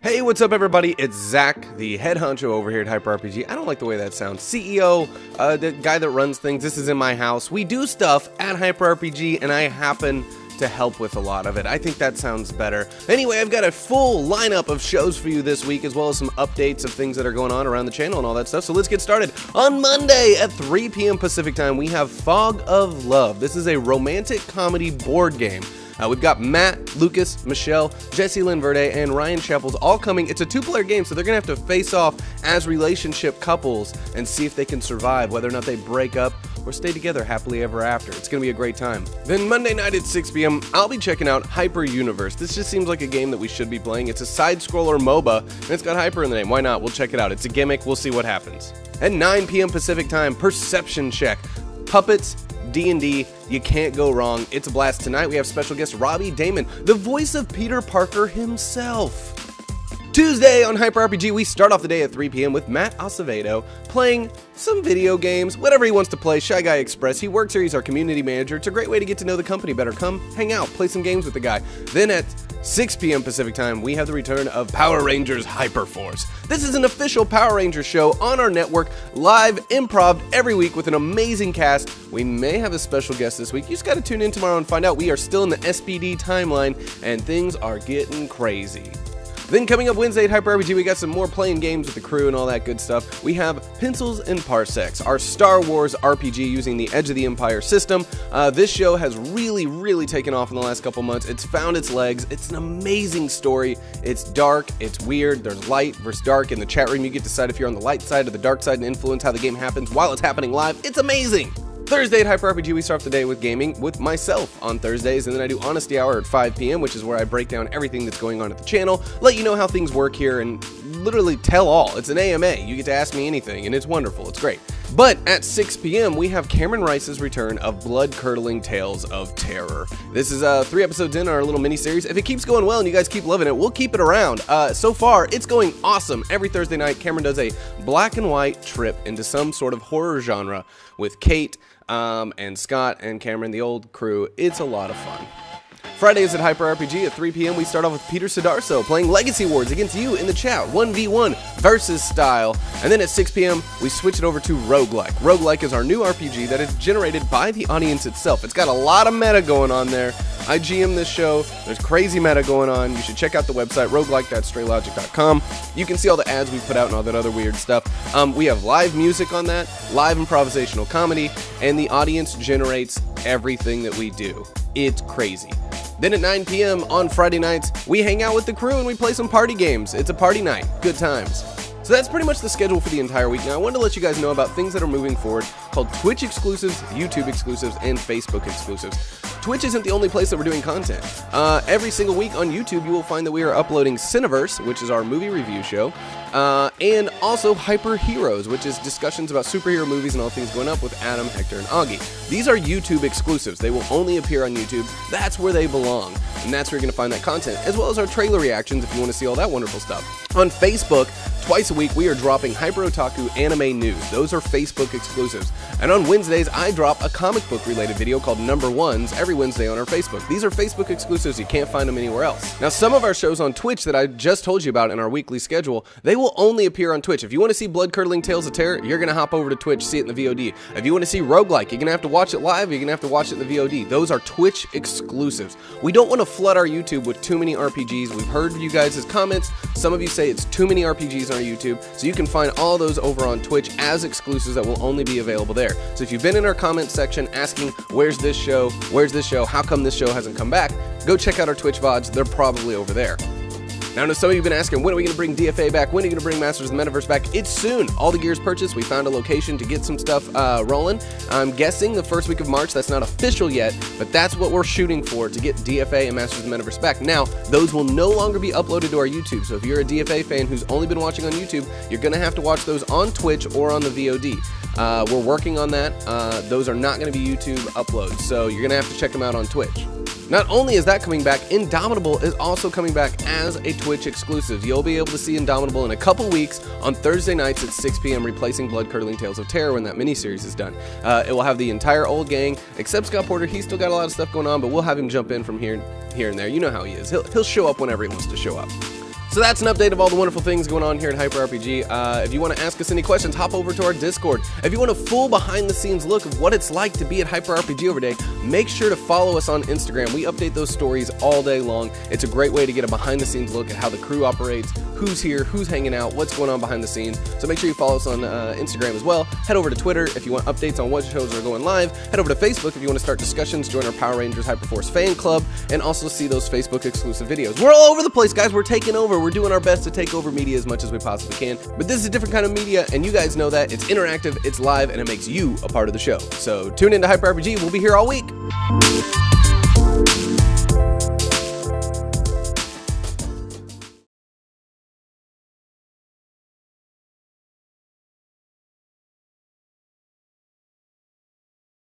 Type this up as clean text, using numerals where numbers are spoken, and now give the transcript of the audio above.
Hey, what's up everybody? It's Zach, the head honcho over here at Hyper RPG. I don't like the way that sounds. CEO, the guy that runs things. This is in my house. We do stuff at Hyper RPG, and I happen to help with a lot of it. I think that sounds better. Anyway, I've got a full lineup of shows for you this week, as well as some updates of things that are going on around the channel and all that stuff. So let's get started. On Monday at 3 p.m. Pacific time, we have Fog of Love. This is a romantic comedy board game. We've got Matt, Lucas, Michelle, Jesse Lynn Verde, and Ryan Chappell's all coming. It's a two-player game, so they're going to have to face off as relationship couples and see if they can survive, whether or not they break up or stay together happily ever after. It's going to be a great time. Then Monday night at 6 p.m., I'll be checking out Hyper Universe. This just seems like a game that we should be playing. It's a side-scroller MOBA, and it's got Hyper in the name. Why not? We'll check it out. It's a gimmick. We'll see what happens. At 9 p.m. Pacific time, Perception Check. Puppets, D&D, you can't go wrong. It's a blast. Tonight we have special guest Robbie Damon, the voice of Peter Parker himself. Tuesday on Hyper RPG, we start off the day at 3 p.m. with Matt Acevedo playing some video games, whatever he wants to play. Shy Guy Express. He works here. He's our community manager. It's a great way to get to know the company better. Come hang out, play some games with the guy. Then at 6 p.m. Pacific time, we have the return of Power Rangers Hyper Force. This is an official Power Rangers show on our network, live improv every week with an amazing cast. We may have a special guest this week. You just got to tune in tomorrow and find out. We are still in the SPD timeline, and things are getting crazy. Then coming up Wednesday at Hyper RPG, we got some more playing games with the crew and all that good stuff. We have Pencils and Parsecs, our Star Wars RPG using the Edge of the Empire system. This show has really taken off in the last couple months. It's found its legs. It's an amazing story. It's dark. It's weird. There's light versus dark. In the chat room, you get to decide if you're on the light side or the dark side and influence how the game happens while it's happening live. It's amazing. Thursday at Hyper RPG, we start off the day with gaming with myself on Thursdays, and then I do Honesty Hour at 5 p.m., which is where I break down everything that's going on at the channel, let you know how things work here, and literally tell all. It's an AMA. You get to ask me anything, and it's wonderful. It's great. But at 6 p.m., we have Cameron Rice's return of Blood-Curdling Tales of Terror. This is 3 episodes in our little mini-series. If it keeps going well and you guys keep loving it, we'll keep it around. So far, it's going awesome. Every Thursday night, Cameron does a black and white trip into some sort of horror genre with Kate, and Scott and Cameron, the old crew. It's a lot of fun. Fridays at Hyper RPG at 3 p.m. we start off with Peter Sidarso playing Legacy Wars against you in the chat, 1v1 versus style. And then at 6 p.m. we switch it over to Roguelike. Roguelike is our new RPG that is generated by the audience itself. It's got a lot of meta going on there. I GM this show. There's crazy meta going on. You should check out the website, roguelike.straylogic.com. You can see all the ads we put out and all that other weird stuff. We have live music on that, live improvisational comedy, and the audience generates everything that we do. It's crazy. Then at 9 p.m. on Friday nights, we hang out with the crew and we play some party games. It's a party night. Good times. So that's pretty much the schedule for the entire week. Now, I wanted to let you guys know about things that are moving forward called Twitch exclusives, YouTube exclusives, and Facebook exclusives. Twitch isn't the only place that we're doing content. Every single week on YouTube, you will find that we are uploading Cineverse, which is our movie review show, and also Hyper Heroes, which is discussions about superhero movies and all things going up with Adam, Hector, and Augie. These are YouTube exclusives. They will only appear on YouTube. That's where they belong, and that's where you're going to find that content, as well as our trailer reactions if you want to see all that wonderful stuff. On Facebook, twice a week, we are dropping Hyper Otaku anime news. Those are Facebook exclusives. And on Wednesdays, I drop a comic book related video called Number Ones every Wednesday on our Facebook. These are Facebook exclusives. You can't find them anywhere else. Now, some of our shows on Twitch that I just told you about in our weekly schedule, they will only appear on Twitch. If you want to see Blood-Curdling Tales of Terror, you're going to hop over to Twitch, see it in the VOD. If you want to see Roguelike, you're going to have to watch it live, you're going to have to watch it in the VOD. Those are Twitch exclusives. We don't want to flood our YouTube with too many RPGs. We've heard you guys' comments. Some of you say it's too many RPGs on our YouTube, so you can find all those over on Twitch as exclusives that will only be available there. So if you've been in our comment section asking, where's this show, how come this show hasn't come back, go check out our Twitch VODs. They're probably over there. Now, I know some of you have been asking, when are we going to bring DFA back? When are you going to bring Masters of the Metaverse back? It's soon. All the gear's purchased. We found a location to get some stuff rolling. I'm guessing the first week of March. That's not official yet, but that's what we're shooting for, to get DFA and Masters of the Metaverse back. Now, those will no longer be uploaded to our YouTube. So if you're a DFA fan who's only been watching on YouTube, you're going to have to watch those on Twitch or on the VOD. We're working on that. Those are not going to be YouTube uploads, so you're going to have to check them out on Twitch. Not only is that coming back, Indomitable is also coming back as a Twitch exclusive. You'll be able to see Indomitable in a couple weeks on Thursday nights at 6 p.m., replacing Blood-Curdling Tales of Terror when that miniseries is done. It will have the entire old gang, except Scott Porter. He's still got a lot of stuff going on, but we'll have him jump in from here and there. You know how he is. He'll show up whenever he wants to show up. So that's an update of all the wonderful things going on here at Hyper RPG. If you want to ask us any questions, hop over to our Discord. If you want a full behind-the-scenes look of what it's like to be at Hyper RPG every day, make sure to follow us on Instagram. We update those stories all day long. It's a great way to get a behind-the-scenes look at how the crew operates, who's here, who's hanging out, what's going on behind the scenes. So make sure you follow us on Instagram as well. Head over to Twitter if you want updates on what shows are going live. Head over to Facebook if you want to start discussions, join our Power Rangers Hyperforce fan club, and also see those Facebook exclusive videos. We're all over the place, guys. We're taking over. We're doing our best to take over media as much as we possibly can. But this is a different kind of media, and you guys know that. It's interactive, it's live, and it makes you a part of the show. So tune into Hyper RPG. We'll be here all week.